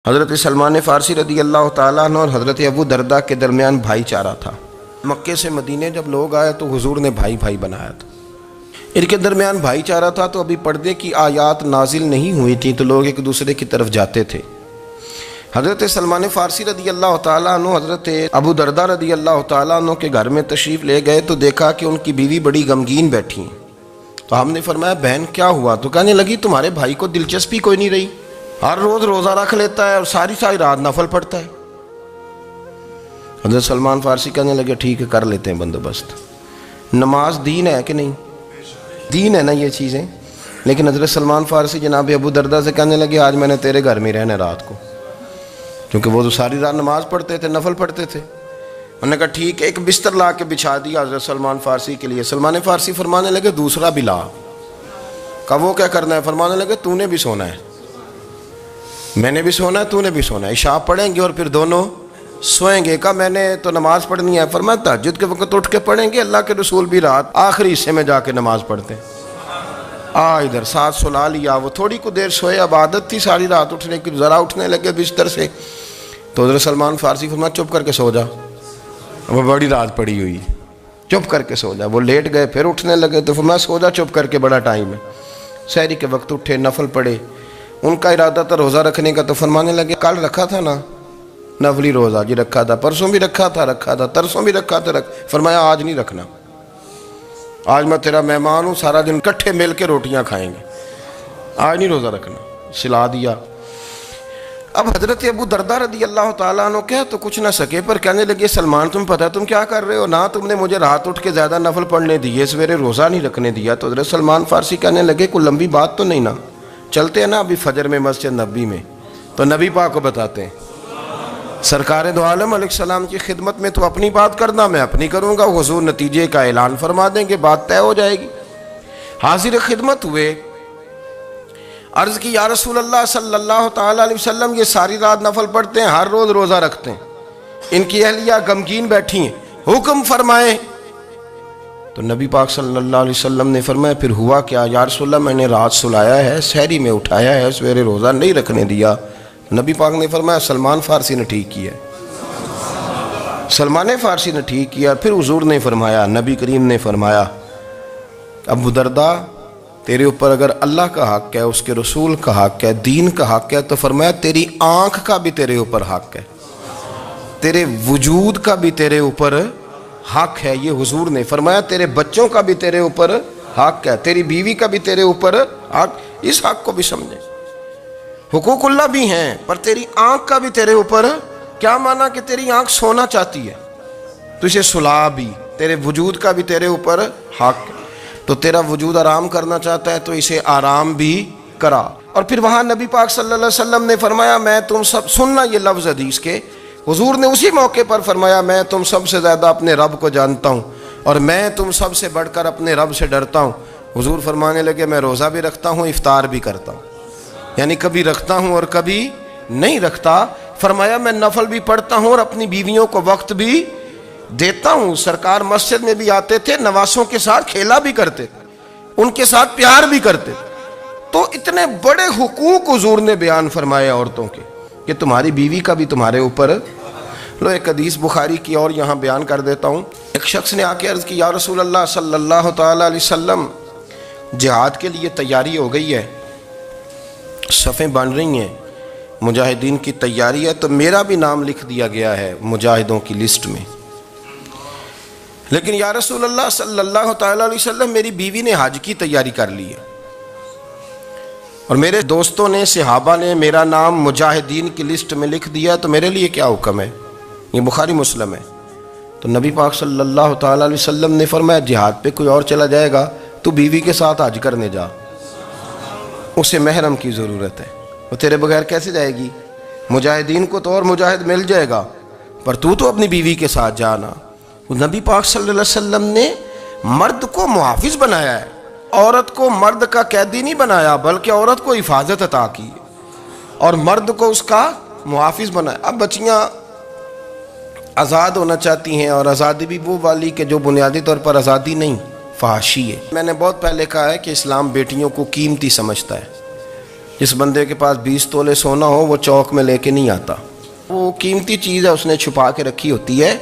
حضرت سلمان فارسی رضی اللہ تعالیٰ عنہ اور حضرت ابو دردہ کے درمیان بھائی چارہ تھا۔ مکے سے مدینے جب لوگ آئے تو حضور نے بھائی بھائی بنایا تھا، ان کے درمیان بھائی چارہ تھا، تو ابھی پردے کی آیات نازل نہیں ہوئی تھی تو لوگ ایک دوسرے کی طرف جاتے تھے۔ حضرت سلمان فارسی رضی اللہ تعالیٰ عنہ حضرت ابو دردہ رضی اللہ تعالیٰ عنہ کے گھر میں تشریف لے گئے تو دیکھا کہ ان کی بیوی بڑی غمگین بیٹھی ہیں۔ تو ہم نے فرمایا بہن کیا ہوا؟ تو کہنے لگی تمہارے بھائی کو دلچسپی کوئی نہیں رہی، ہر روز روزہ رکھ لیتا ہے اور ساری رات نفل پڑھتا ہے۔ حضرت سلمان فارسی کہنے لگے ٹھیک ہے کر لیتے ہیں بندوبست۔ نماز دین ہے کہ نہیں؟ دین ہے نا یہ چیزیں۔ لیکن حضرت سلمان فارسی جناب ابو دردہ سے کہنے لگے آج میں نے تیرے گھر میں رہنا رات کو، کیونکہ وہ تو ساری رات نماز پڑھتے تھے، نفل پڑھتے تھے۔ انہوں نے کہا ٹھیک ہے، ایک بستر لا کے بچھا دیا حضرت سلمان فارسی کے لیے۔ سلمان فارسی فرمانے لگے دوسرا بھی لا۔ کہا وہ کیا کرنا ہے؟ فرمانے لگے تو نے بھی سونا ہے، میں نے بھی سونا ہے، تو نے بھی سونا ہے، عشاء پڑھیں گے اور پھر دونوں سوئیں گے۔ کہا میں نے تو نماز پڑھنی ہے۔ فرمایا تہجد کے وقت اٹھ کے پڑھیں گے، اللہ کے رسول بھی رات آخری حصے میں جا کے نماز پڑھتے ہیں۔ ادھر ساتھ سلا لیا، وہ تھوڑی کو دیر سوئے، اب عادت تھی ساری رات اٹھنے کی، ذرا اٹھنے لگے بستر سے تو حضرت سلمان فارسی فرمایا چپ کر کے سو جا، وہ بڑی رات پڑی ہوئی، چپ کر کے سو جا۔ وہ لیٹ گئے، پھر اٹھنے لگے تو فرمایا سو جا چپ کر کے، بڑا ٹائم ہے۔ سحری کے وقت اٹھے، نفل پڑھے، ان کا ارادہ تھا روزہ رکھنے کا، تو فرمانے لگے کل رکھا تھا نا نفلی روزہ؟ جی رکھا تھا۔ پرسوں بھی رکھا تھا، ترسوں بھی رکھا تھا۔ فرمایا آج نہیں رکھنا، آج میں تیرا مہمان ہوں، سارا دن اکٹھے مل کے روٹیاں کھائیں گے، آج نہیں روزہ رکھنا، سلا دیا۔ اب حضرت ابو دردہ رضی اللہ تعالیٰ عنہ کہہ تو کچھ نہ سکے، پر کہنے لگے سلمان تم پتہ تم کیا کر رہے ہو؟ نہ تم نے مجھے رات اٹھ کے زیادہ نفل پڑھنے دیے، سویرے روزہ نہیں رکھنے دیا۔ تو حضرت سلمان فارسی کہنے لگے کوئی لمبی بات تو نہیں نا، چلتے ہیں نا ابھی فجر میں مسجد نبی میں، تو نبی پاک کو بتاتے ہیں سرکار دو عالم علیہ السلام کی خدمت میں تو اپنی بات کرنا، میں اپنی کروں گا، حضور نتیجے کا اعلان فرما دیں گے، بات طے ہو جائے گی۔ حاضر خدمت ہوئے، عرض کی یا رسول اللہ صلی اللہ تعالیٰ علیہ وسلم یہ ساری رات نفل پڑھتے ہیں، ہر روز روزہ رکھتے ہیں، ان کی اہلیہ غمگین بیٹھی ہیں، حکم فرمائیں۔ تو نبی پاک صلی اللہ علیہ وسلم نے فرمایا پھر ہوا کیا؟ یا رسول اللہ میں نے رات سلایا ہے، سحری میں اٹھایا ہے، سویرے روزہ نہیں رکھنے دیا۔ نبی پاک نے فرمایا سلمان فارسی نے ٹھیک کیا، سلمان فارسی نے ٹھیک کیا۔ پھر حضور نے فرمایا، نبی کریم نے فرمایا ابو دردہ تیرے اوپر اگر اللہ کا حق ہے، اس کے رسول کا حق ہے، دین کا حق ہے، تو فرمایا تیری آنکھ کا بھی تیرے اوپر حق ہے، تیرے وجود کا بھی تیرے اوپر حق ہے۔ یہ حضور نے فرمایا تیرے بچوں کا بھی تیرے اوپر حق ہے، تیری بیوی کا بھی تیرے اوپر حق۔ اس حق کو بھی سمجھیں، حقوق اللہ بھی ہیں، پر تیری آنکھ کا بھی تیرے اوپر کیا مانا کہ تیری آنکھ سونا چاہتی ہے تو اسے سلا بھی، تیرے وجود کا بھی تیرے اوپر حق، تو تیرا وجود آرام کرنا چاہتا ہے تو اسے آرام بھی کرا۔ اور پھر وہاں نبی پاک صلی اللہ علیہ وسلم نے فرمایا میں تم سب، سننا یہ لفظ حدیث کے، حضور نے اسی موقع پر فرمایا میں تم سب سے زیادہ اپنے رب کو جانتا ہوں اور میں تم سب سے بڑھ کر اپنے رب سے ڈرتا ہوں۔ حضور فرمانے لگے میں روزہ بھی رکھتا ہوں، افطار بھی کرتا ہوں، یعنی کبھی رکھتا ہوں اور کبھی نہیں رکھتا۔ فرمایا میں نفل بھی پڑھتا ہوں اور اپنی بیویوں کو وقت بھی دیتا ہوں۔ سرکار مسجد میں بھی آتے تھے، نواسوں کے ساتھ کھیلا بھی کرتے تھے، ان کے ساتھ پیار بھی کرتے تھے۔ تو اتنے بڑے حقوق حضور نے بیان فرمائے عورتوں کے کہ تمہاری بیوی کا بھی تمہارے اوپر۔ لو ایک حدیث بخاری کی اور یہاں بیان کر دیتا ہوں۔ ایک شخص نے آ کے عرض کی یا رسول اللہ صلی اللہ تعالیٰ علیہ وسلم جہاد کے لیے تیاری ہو گئی ہے، صفیں بن رہی ہیں، مجاہدین کی تیاری ہے، تو میرا بھی نام لکھ دیا گیا ہے مجاہدوں کی لسٹ میں، لیکن یا رسول اللہ صلی اللہ تعالیٰ علیہ وسلم میری بیوی نے حج کی تیاری کر لی ہے اور میرے دوستوں نے، صحابہ نے میرا نام مجاہدین کی لسٹ میں لکھ دیا، تو میرے لیے کیا حکم ہے؟ یہ بخاری مسلم ہے۔ تو نبی پاک صلی اللہ تعالیٰ علیہ وسلم نے فرمایا جہاد پہ کوئی اور چلا جائے گا تو بیوی کے ساتھ حج کرنے جا، اسے محرم کی ضرورت ہے، وہ تیرے بغیر کیسے جائے گی؟ مجاہدین کو تو اور مجاہد مل جائے گا، پر تو اپنی بیوی کے ساتھ جانا۔ نبی پاک صلی اللہ علیہ وسلم نے مرد کو محافظ بنایا ہے، عورت کو مرد کا قیدی نہیں بنایا، بلکہ عورت کو حفاظت عطا کی اور مرد کو اس کا محافظ بنایا۔ اب بچیاں آزاد ہونا چاہتی ہیں، اور آزادی بھی وہ والی کہ جو بنیادی طور پر آزادی نہیں، فحاشی ہے۔ میں نے بہت پہلے کہا ہے کہ اسلام بیٹیوں کو قیمتی سمجھتا ہے، جس بندے کے پاس 20 تولے سونا ہو وہ چوک میں لے کے نہیں آتا، وہ قیمتی چیز ہے، اس نے چھپا کے رکھی ہوتی ہے۔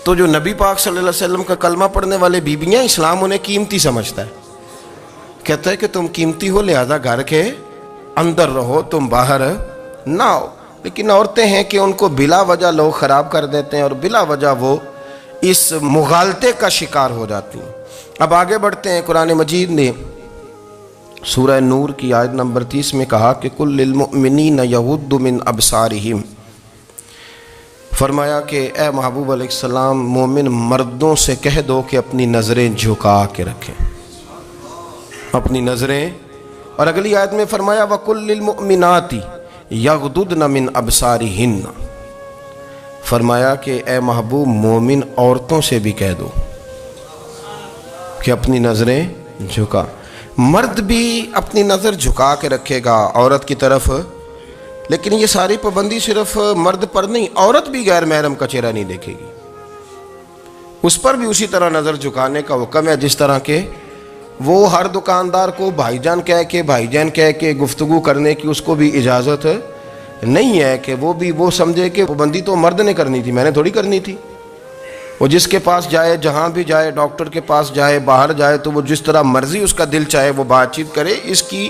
تو جو نبی پاک صلی اللہ علیہ وسلم کا کلمہ پڑھنے والے بیویاں، اسلام انہیں قیمتی سمجھتا ہے، کہتا ہے کہ تم قیمتی ہو لہذا گھر کے اندر رہو، تم باہر نہ ہو۔ لیکن عورتیں ہیں کہ ان کو بلا وجہ لوگ خراب کر دیتے ہیں اور بلا وجہ وہ اس مغالطے کا شکار ہو جاتی ہیں۔ اب آگے بڑھتے ہیں۔ قرآن مجید نے سورہ نور کی آیت نمبر 30 میں کہا کہ کل للمؤمنین یغضوا من ابصارہم، فرمایا کہ اے محبوب علیہ السلام مومن مردوں سے کہہ دو کہ اپنی نظریں جھکا کے رکھیں، اپنی نظریں۔ اور اگلی آیت میں فرمایا وَقُلْ لِلْمُؤْمِنَاتِ يَغْضُضْنَ مِنْ أَبْصَارِهِنَّ، فرمایا کہ اے محبوب مومن عورتوں سے بھی کہہ دو کہ اپنی نظریں جھکا۔ مرد بھی اپنی نظر جھکا کے رکھے گا عورت کی طرف، لیکن یہ ساری پابندی صرف مرد پر نہیں، عورت بھی غیر محرم کا چہرہ نہیں دیکھے گی، اس پر بھی اسی طرح نظر جھکانے کا حکم ہے، جس طرح کہ وہ ہر دکاندار کو بھائی جان کہہ کے گفتگو کرنے کی اس کو بھی اجازت نہیں ہے کہ وہ سمجھے کہ پابندی تو مرد نے کرنی تھی، میں نے تھوڑی کرنی تھی۔ وہ جس کے پاس جائے، جہاں بھی جائے، ڈاکٹر کے پاس جائے، باہر جائے، تو وہ جس طرح مرضی اس کا دل چاہے وہ بات چیت کرے، اس کی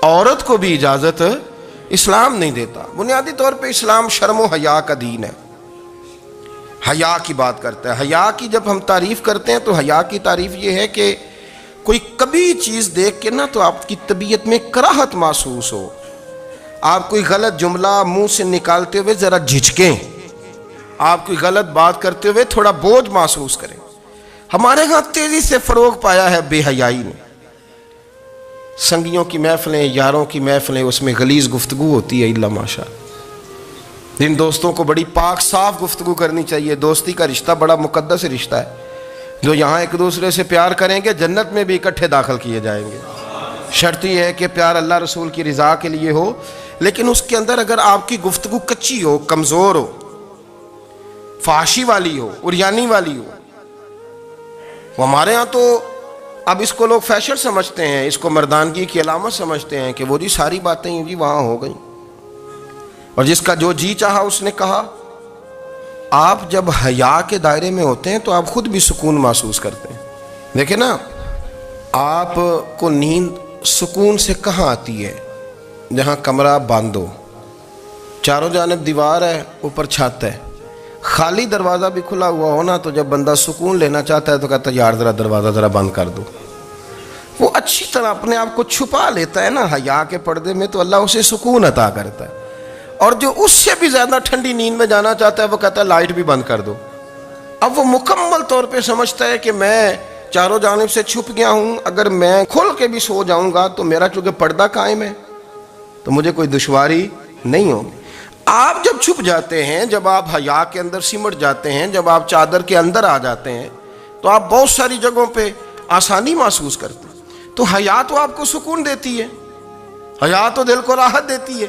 عورت کو بھی اجازت اسلام نہیں دیتا۔ بنیادی طور پہ اسلام شرم و حیا کا دین ہے، حیا کی بات کرتا ہے۔ حیا کی جب ہم تعریف کرتے ہیں تو حیا کی تعریف یہ ہے کہ کوئی کبھی چیز دیکھ کے نہ تو آپ کی طبیعت میں کراہت محسوس ہو، آپ کوئی غلط جملہ منہ سے نکالتے ہوئے ذرا جھجکیں، آپ کوئی غلط بات کرتے ہوئے تھوڑا بوجھ محسوس کریں۔ ہمارے ہاں تیزی سے فروغ پایا ہے بے حیائی نے، سنگیوں کی محفلیں، یاروں کی محفلیں، اس میں غلیظ گفتگو ہوتی ہے الا ماشاء اللہ۔ جن دوستوں کو بڑی پاک صاف گفتگو کرنی چاہیے، دوستی کا رشتہ بڑا مقدس رشتہ ہے، جو یہاں ایک دوسرے سے پیار کریں گے جنت میں بھی اکٹھے داخل کیے جائیں گے۔ شرط یہ ہے کہ پیار اللہ رسول کی رضا کے لیے ہو، لیکن اس کے اندر اگر آپ کی گفتگو کچی ہو، کمزور ہو، فحاشی والی ہو، عریانی والی ہو، وہ ہمارے ہاں تو اب اس کو لوگ فیشن سمجھتے ہیں، اس کو مردانگی کی علامت سمجھتے ہیں کہ وہ جی ساری باتیں جی وہاں ہو گئیں، اور جس کا جو جی چاہا اس نے کہا۔ آپ جب حیا کے دائرے میں ہوتے ہیں تو آپ خود بھی سکون محسوس کرتے ہیں۔ دیکھیں نا، آپ کو نیند سکون سے کہاں آتی ہے؟ جہاں کمرہ بند ہو، چاروں جانب دیوار ہے، اوپر چھت ہے، خالی دروازہ بھی کھلا ہوا ہونا تو جب بندہ سکون لینا چاہتا ہے تو کہتا ہے یار ذرا دروازہ ذرا بند کر دو۔ وہ اچھی طرح اپنے آپ کو چھپا لیتا ہے نا حیا کے پردے میں، تو اللہ اسے سکون عطا کرتا ہے۔ اور جو اس سے بھی زیادہ ٹھنڈی نیند میں جانا چاہتا ہے وہ کہتا ہے لائٹ بھی بند کر دو۔ اب وہ مکمل طور پہ سمجھتا ہے کہ میں چاروں جانب سے چھپ گیا ہوں، اگر میں کھل کے بھی سو جاؤں گا تو میرا چونکہ پردہ قائم ہے تو مجھے کوئی دشواری نہیں ہوگی۔ آپ جب چھپ جاتے ہیں، جب آپ حیا کے اندر سمٹ جاتے ہیں، جب آپ چادر کے اندر آ جاتے ہیں تو آپ بہت ساری جگہوں پہ آسانی محسوس کرتے ہیں۔ تو حیا تو آپ کو سکون دیتی ہے، حیا تو دل کو راحت دیتی ہے۔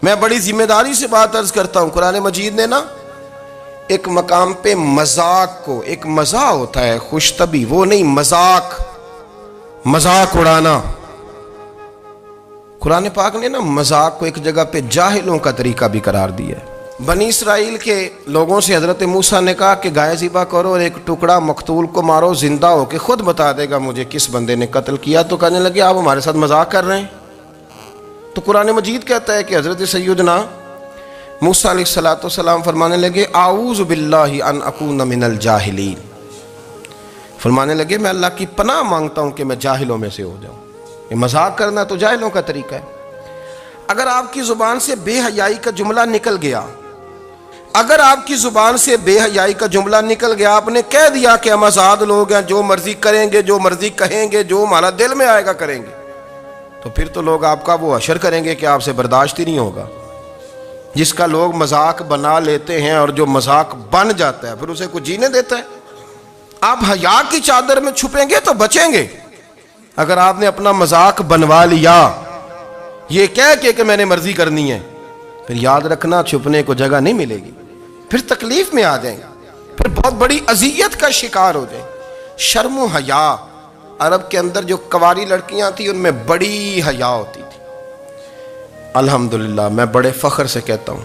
میں بڑی ذمہ داری سے بات عرض کرتا ہوں، قرآن مجید نے نا ایک مقام پہ مذاق کو، ایک مزاح ہوتا ہے خوش طبی، وہ نہیں، مذاق اڑانا، قرآن پاک نے نا مذاق کو ایک جگہ پہ جاہلوں کا طریقہ بھی قرار دیا ہے۔ بنی اسرائیل کے لوگوں سے حضرت موسیٰ نے کہا کہ گائے ذبح کرو اور ایک ٹکڑا مقتول کو مارو، زندہ ہو کے خود بتا دے گا مجھے کس بندے نے قتل کیا۔ تو کہنے لگے آپ ہمارے ساتھ مذاق کر رہے ہیں۔ تو قرآن مجید کہتا ہے کہ حضرت سیدنا موسیٰ علیہ السلام فرمانے لگے اعوذ باللہ ان اکون من الجاہلین، فرمانے لگے میں اللہ کی پناہ مانگتا ہوں کہ میں جاہلوں میں سے ہو جاؤں۔ یہ مذاق کرنا تو جاہلوں کا طریقہ ہے۔ اگر آپ کی زبان سے بے حیائی کا جملہ نکل گیا، اگر آپ کی زبان سے بے حیائی کا جملہ نکل گیا، آپ نے کہہ دیا کہ ہم آزاد لوگ ہیں، جو مرضی کریں گے، جو مرضی کہیں گے، جو ہمارا دل میں آئے گا کریں گے، تو پھر تو لوگ آپ کا وہ حشر کریں گے کہ آپ سے برداشت ہی نہیں ہوگا۔ جس کا لوگ مذاق بنا لیتے ہیں اور جو مذاق بن جاتا ہے پھر اسے کوئی جینے دیتا ہے؟ آپ حیا کی چادر میں چھپیں گے تو بچیں گے۔ اگر آپ نے اپنا مذاق بنوا لیا یہ کہہ کے کہ میں نے مرضی کرنی ہے، پھر یاد رکھنا چھپنے کو جگہ نہیں ملے گی، پھر تکلیف میں آ جائیں گے، پھر بہت بڑی اذیت کا شکار ہو جائیں۔ شرم و حیا، عرب کے اندر جو کنواری لڑکیاں تھیں ان میں بڑی حیا ہوتی تھی، الحمدللہ میں بڑے فخر سے کہتا ہوں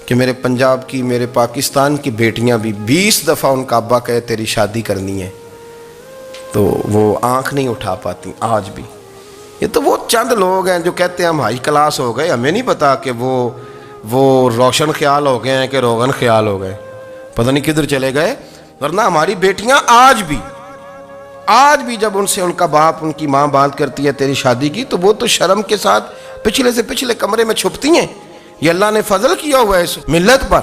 کہ میرے پنجاب کی، میرے پاکستان کی بیٹیاں بھی 20 دفعہ ان کا ابا کہے تیری شادی کرنی ہے تو وہ آنکھ نہیں اٹھا پاتی آج بھی۔ یہ تو وہ چند لوگ ہیں جو کہتے ہیں ہم ہائی کلاس ہو گئے، ہمیں نہیں پتا کہ وہ روشن خیال ہو گئے ہیں کہ روغن خیال ہو گئے، پتہ نہیں کدھر چلے گئے۔ ورنہ ہماری بیٹیاں آج بھی جب ان سے ان کا باپ، ان کی ماں بات کرتی ہے تیری شادی کی، تو وہ تو شرم کے ساتھ پچھلے سے پچھلے کمرے میں چھپتی ہیں۔ یہ اللہ نے فضل کیا ہوا ہے اس ملت پر۔